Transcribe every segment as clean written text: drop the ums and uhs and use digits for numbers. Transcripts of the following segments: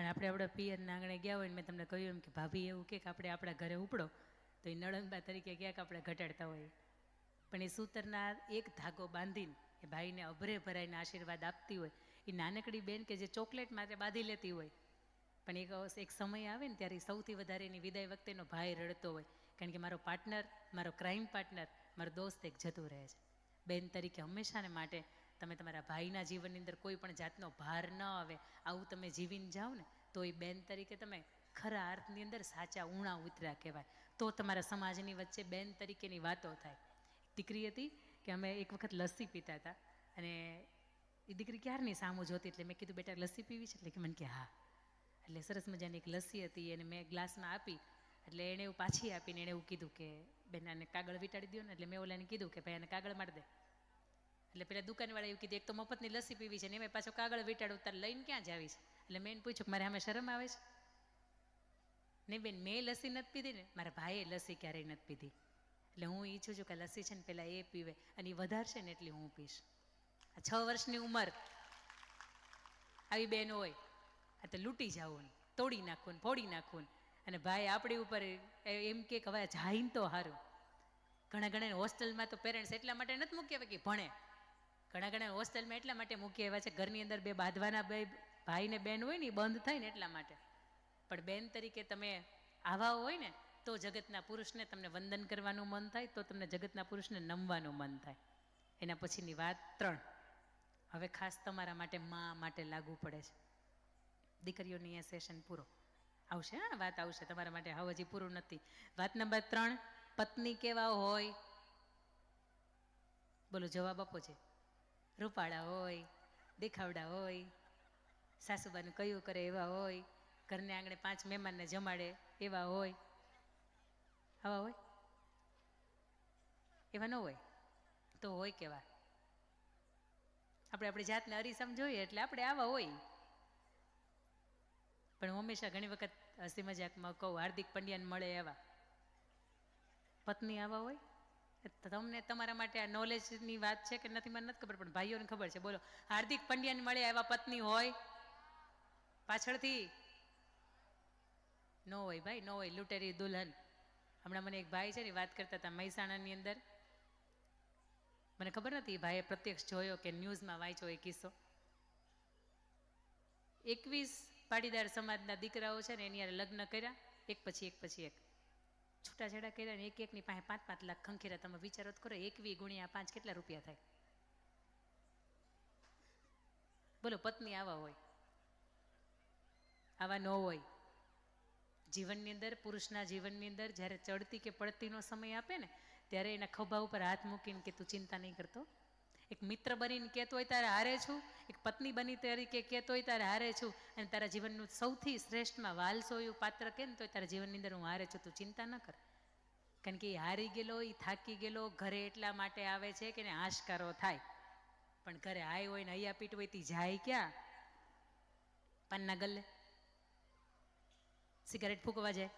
પણ આપણે આપણા પિયરના આંગણે ગયા હોય ને મેં તમને કહ્યું એમ કે ભાભી એવું કે આપણે આપણા ઘરે ઉપડો તો એ નળંબા તરીકે ક્યાંક આપણે ઘટાડતા હોઈએ, પણ એ સૂતરના એક ધાગો બાંધીને એ ભાઈને અભરે ભરાઈને આશીર્વાદ આપતી હોય એ નાનકડી બેન કે જે ચોકલેટ માટે બાંધી લેતી હોય, પણ એક સમય આવે ને ત્યારે સૌથી વધારે એની વિદાય વખતેનો ભાઈ રડતો હોય, કારણ કે મારો પાર્ટનર, મારો ક્રાઇમ પાર્ટનર, મારો દોસ્ત એક જતું રહે છે. બેન તરીકે હંમેશાને માટે તમે તમારા ભાઈના જીવનની અંદર કોઈ પણ જાતનો ભાર ન આવે આવું તમે જીવીને જાઓ ને તો એ બેન તરીકે તમે ખરા અર્થની અંદર સાચા ઊણા ઉતર્યા કહેવાય. તો તમારા સમાજની વચ્ચે બેન તરીકેની વાતો થાય. દીકરી હતી કે અમે એક વખત લસ્સી પીતા હતા અને એ દીકરી ક્યારની સામું જોતી, એટલે મેં કીધું બેટા લસ્સી પીવી છે? એટલે કે મને કે હા. એટલે સરસ મજાની એક લસ્સી હતી એને મેં ગ્લાસમાં આપી, એટલે એણે એવું પાછી આપીને એણે એવું કીધું કે બેન આને કાગળ વીંટાળી દો ને. એટલે મેં ઓલાને કીધું કે ભાઈ આને કાગળ મારી દે. એટલે પેલા દુકાનવાળા એવું કીધું એક તો મફતની લસ્સી પીવી છે ને એમાં પાછો કાગળ વીંટાળું, તારે લઈને ક્યાં જાવી છે? એટલે મેં એને પૂછ્યું કે મારે આમે શરમ આવે છે? નહીં બેન, મેં લસ્સી નથી પીધી ને, મારા ભાઈએ લસ્સી ક્યારેય નથી પીધી, એટલે હું ઈચ્છું છું કે લસ્સી છે ને પહેલાં એ પીવે અને એ વધારશે ને એટલી હું પીશ. આ 6 વર્ષની ઉંમર આવી બેન હોય આ તો લૂંટી જવું, તોડી નાખવું, ફોડી નાખવું, અને ભાઈ આપણી ઉપર એમ કે હવે જાય તો સારું. ઘણા હોસ્ટેલમાં તો પેરેન્ટ્સ એટલા માટે નથી મૂકી આવે કે ભણે, ઘણા હોસ્ટેલમાં એટલા માટે મૂકી આવ્યા છે ઘરની અંદર બે બાંધવાના બે ભાઈ ને બેન હોય ને એ બંધ થાય ને એટલા માટે. પણ બેન તરીકે તમે આવા હોય ને તો જગતના પુરુષને તમને વંદન કરવાનું મન થાય, તો તમને જગતના પુરુષને નમવાનું મન થાય. એના પછીની વાત 3 હવે ખાસ તમારા માટે મા માટે લાગુ પડે છે. દીકરીઓની આ સેશન પૂરો આવશે, હા વાત આવશે તમારા માટે, હવે હજી પૂરું નથી. વાત નંબર 3, પત્ની કેવા હોય? બોલો, જવાબ આપો છે. રૂપાળા હોય, દેખાવડા હોય, સાસુબાનું કયું કરે એવા હોય, ઘરને આંગણે 5 મહેમાનને જમાડે એવા હોય, આવા હોય? એવા ન હોય તો હોય કેવા? આપણે આપણી જાતને અરીસમ જોઈએ એટલે આપણે આવા હોય. પણ હું હંમેશા ઘણી વખત હસી મજાકમાં કહું, હાર્દિક પંડ્યાને મળે એવા પત્ની આવા હોય. તમને તમારા માટે આ નોલેજની વાત છે કે નથી મને નથી ખબર, પણ ભાઈઓને ખબર છે. બોલો, હાર્દિક પંડ્યાને મળે એવા પત્ની હોય? પાછળથી ન હોય ભાઈ, ન હોય. લૂંટેરી દુલ્હન. હમણાં મને એક ભાઈ છે ને વાત કરતા હતા મહેસાણાની અંદર, મને ખબર નથી એ ભાઈએ પ્રત્યક્ષ જોયો કે ન્યૂઝમાં વાંચ્યો એ કિસ્સો. 21 પાટીદાર સમાજના દીકરાઓ છે ને એની લગ્ન કર્યા, એક પછી એક છૂટાછેડા કર્યા ને એકની પાસે 5-5 લાખ ખંખેરા. તમે વિચારો તો કરો, 21 × 5 કેટલા રૂપિયા થાય? બોલો, પત્ની આવા હોય? આવા ન હોય. જીવનની અંદર, પુરુષના જીવનની અંદર જ્યારે ચડતી કે પડતીનો સમય આપે ને ત્યારે એના ખભા ઉપર હાથ મૂકીને કે તું ચિંતા નહીં કરતો. એક મિત્ર બનીને કહેતો હોય તારે હારે છું, એક પત્ની બની તરીકે કહેતો હોય તારે હારે છું, અને તારા જીવનનું સૌથી શ્રેષ્ઠમાં વાલસોયું પાત્ર કે ને તો તારા જીવનની અંદર હું હારે છું, તું ચિંતા ન કર. કારણ કે એ હારી ગયેલો, એ થાકી ગયેલો ઘરે એટલા માટે આવે છે કે એને આશકારો થાય. પણ ઘરે હાય હોય ને હૈયા પીટ હોય તી જાય ક્યાં? પાનના ગલ્લે સિગારેટ ફૂંકવા જાય?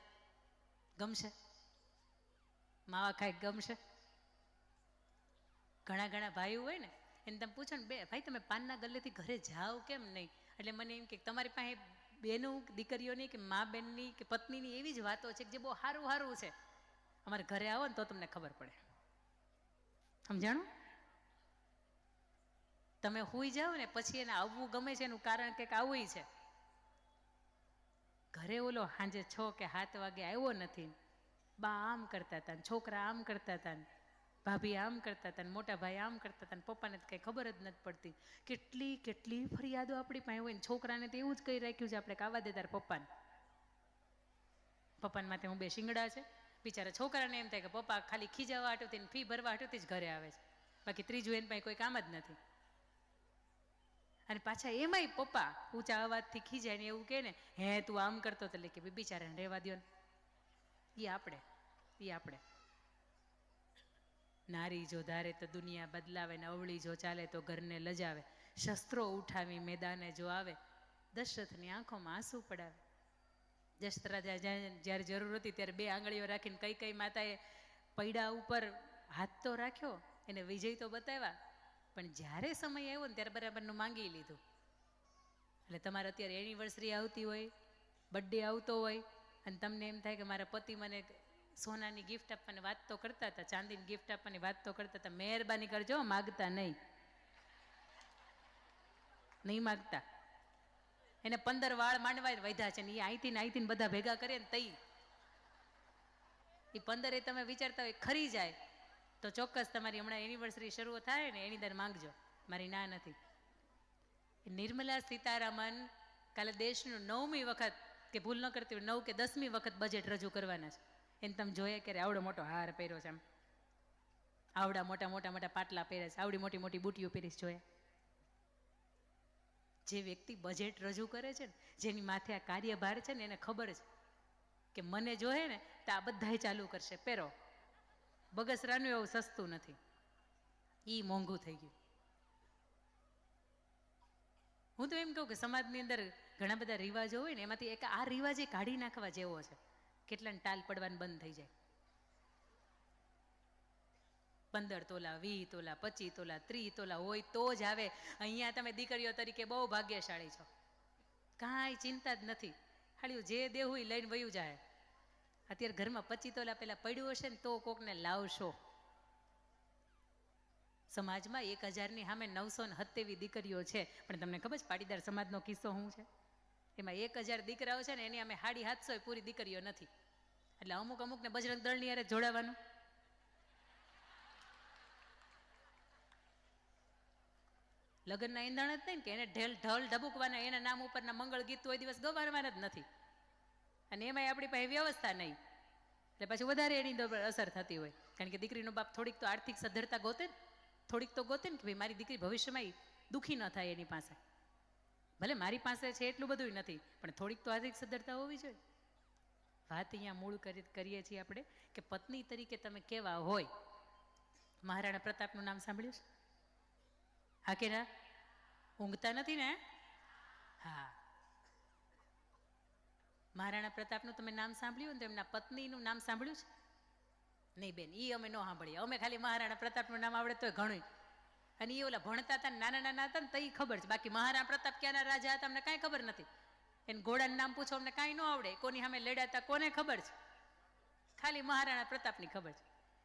ગમશે? માવા ખાય ગમશે? ઘણા ભાઈઓ હોય ને એને તમે પૂછો ને, બે ભાઈ તમે પાનના ગલ્લેથી ઘરે જાઓ કેમ નહીં? એટલે મને એમ કે તમારી પાસે બેનું, દીકરીઓની કે મા બેનની કે પત્નીની એવી જ વાતો છે કે જે બહુ સારું છે. અમારે ઘરે આવો ને તો તમને ખબર પડે. સમજાણું? તમે હુઈ જાઓ ને પછી એને આવવું ગમે છે એનું કારણ કંઈક આવું છે. ઘરે ઓલો સાંજે 6 કે 7 વાગે આવ્યો નથી, બા આમ કરતા હતા, છોકરા આમ કરતા હતા, ભાભી આમ કરતા હતા, મોટા ભાઈ આમ કરતા હતા, પપ્પાને તો કંઈ ખબર જ નથી પડતી. કેટલી ફરિયાદો આપણી પાસે હોય ને છોકરાને તો એવું જ કહી રાખ્યું છે આપણે કાવા દે તાર પપ્પાને માથે હું 2 શિંગડા છે. બિચારા છોકરાને એમ થાય કે પપ્પા ખાલી ખીજાવા હાટુથી ને ફી ભરવા હાટુથી જ ઘરે આવે છે, બાકી ત્રીજું એની પાસે કોઈ કામ જ નથી. અને પાછા એમાંય પપ્પા ઊંચા અવાજથી ખીજાય ને એવું કહે ને, હે તું આમ કરતો એટલે કે બિચારાને રહેવા દો ને. એ આપણે નારી જો ધારે તો દુનિયા બદલાવે ને અવળી જો ચાલે તો ઘરને લજાવે. શસ્ત્રો ઉઠાવી મેદાને જો આવે, દશરથની આંખોમાં આંસુ પડાવે. દશરથ રાજા જ્યારે જરૂર હતી ત્યારે 2 આંગળીઓ રાખીને કઈ માતાએ પૈડા ઉપર હાથ તો રાખ્યો, એને વિજય તો બતાવ્યા, પણ જ્યારે સમય આવ્યો ને ત્યારે બરાબરનું માંગી લીધું. એટલે તમારે અત્યારે એનિવર્સરી આવતી હોય, બર્થડે આવતો હોય, અને તમને એમ થાય કે મારા પતિ મને સોનાની ગિફ્ટ આપવાની વાત તો કરતા હતા, ચાંદીની ગિફ્ટ આપવાની વાત તો કરતા હતા, મહેરબાની કરજો, માગતા નહીં, નહીં માગતા. એને 15 વાળ માંડવા વધ્યા છે ને, એ અહીંથી બધા ભેગા કરે ને તઈ એ 15 તમે વિચારતા હોય ખરી જાય તો ચોક્કસ તમારી હમણાં એનિવર્સરી શરૂ થાય ને એની દર માંગજો, મારી ના નથી. નિર્મલા સીતારામન કાલે દેશનું 9મી વખત, કે ભૂલ ન કરતી હોય 9 કે 10મી વખત બજેટ રજૂ કરવાના છે. એને તમે જોયા ક્યારે આવડો મોટો હાર પહેર્યો છે, આમ આવડા મોટા મોટા મોટા પાટલા પહેરે છે, આવડી મોટી મોટી બુટીઓ પહેરીશ જોયા? જે વ્યક્તિ બજેટ રજૂ કરે છે ને, જેની માથે આ કાર્યભાર છે ને, એને ખબર છે કે મને જોહે ને તો આ બધાય ચાલુ કરશે. પહેરો, બગસરાનું એવું સસ્તું નથી, એ મોંઘું થઈ ગયું. હું તો એમ કહું કે સમાજની અંદર ઘણા બધા રિવાજો હોય ને, એમાંથી એક આ રિવાજે કાઢી નાખવા જેવો છે. કેટલાને ટાલ પડવાનું બંધ થઈ જાય. 15 તોલા, 20 તોલા, 25 તોલા, 30 તોલા હોય તો જ આવે. અહીંયા તમે દીકરીઓ તરીકે બહુ ભાગ્યશાળી છો, કાંઈ ચિંતા જ નથી. ખાલી જે દેવું એ લઈને વયું જાય. અત્યારે ઘરમાં 25 તોલા પેલા પડ્યું હશે ને તો કોકને લાવશો. સમાજમાં 1000ની સામે 970 દીકરીઓ છે, પણ તમને ખબર છે પાટીદાર સમાજનો કિસ્સો શું છે? એમાં 1000 દીકરાઓ છે ને, એની અમે 750 પૂરી દીકરીઓ નથી. એટલે અમુકને બજરંગ દળની હારે જોડાવાનું. લગ્નના ઈંધણ જ નહીં ને, કે એને ઢલ ઢબુકવાના, એના નામ ઉપરના મંગળ ગીત કોઈ દિવસ ગવારવાના જ નથી. અને એમાંય આપણી પાસે વ્યવસ્થા નહીં, એટલે પછી વધારે એની અસર થતી હોય. કારણ કે દીકરીનો બાપ થોડીક તો આર્થિક સદ્ધરતા ગોતે ને, થોડીક તો ગોતે ને, કે ભાઈ મારી દીકરી ભવિષ્યમાં દુઃખી ન થાય એની પાસે. ભલે મારી પાસે છે એટલું બધું નથી, પણ થોડીક તો આર્થિક સદ્ધરતા હોવી જોઈએ. વાત અહીંયા મૂળ કરીએ છીએ આપણે કે પત્ની તરીકે તમે કેવા હોય. મહારાણા પ્રતાપનું નામ સાંભળ્યું છે? હા કે ના? ઊંઘતા નથી ને? હા, મહારાણા પ્રતાપનું તમે નામ સાંભળ્યું ને તો એમના પત્નીનું નામ સાંભળ્યું છે? નહીં બેન, એ અમે ન સાંભળીએ. અમે ખાલી મહારાણા પ્રતાપનું નામ આવડે તો ઘણું. અને એ ઓલા ભણતા હતા, નાના હતા ને તો એ ખબર છે. બાકી મહારાણા પ્રતાપ ક્યાંના રાજા હતા અમને કાંઈ ખબર નથી. એને ઘોડાનું નામ પૂછો અમને કાંઈ ન આવડે. કોની સામે લડ્યા હતા કોને ખબર છે? ખાલી મહારાણા પ્રતાપની ખબર છે.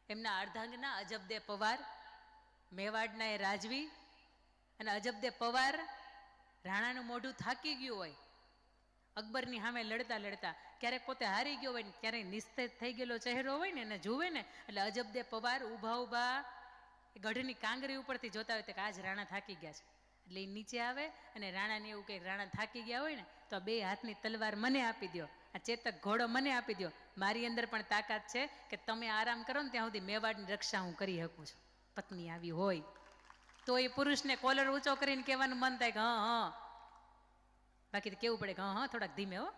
એમના અર્ધાંગના અજબદે પવાર, મેવાડના એ રાજવી, અને અજબદે પવાર રાણાનું મોઢું થાકી ગયું હોય, અકબરની સામે લડતા લડતા ક્યારેક પોતે હારી ગયો હોય ને, ક્યારેક નિસ્તેજ થઈ ગયેલો ચહેરો હોય ને એને જુએ ને, એટલે અજબદે પવાર ઊભા ગઢની કાંગરી ઉપરથી જોતા હોય તો કે આજ રાણા થાકી ગયા છે. એટલે એ નીચે આવે અને રાણાને એવું કહે, રાણા થાકી ગયા હોય ને તો આ 2 હાથની તલવાર મને આપી દો, આ ચેતક ઘોડો મને આપી દો. મારી અંદર પણ તાકાત છે કે તમે આરામ કરો ને ત્યાં સુધી મેવાડની રક્ષા હું કરી શકું છું. પત્ની આવી હોય તો એ પુરુષને કોલર ઊંચો કરીને કહેવાનું મન થાય કે હા, બાકી તો કેવું પડે કે હા થોડાક ધીમે હો.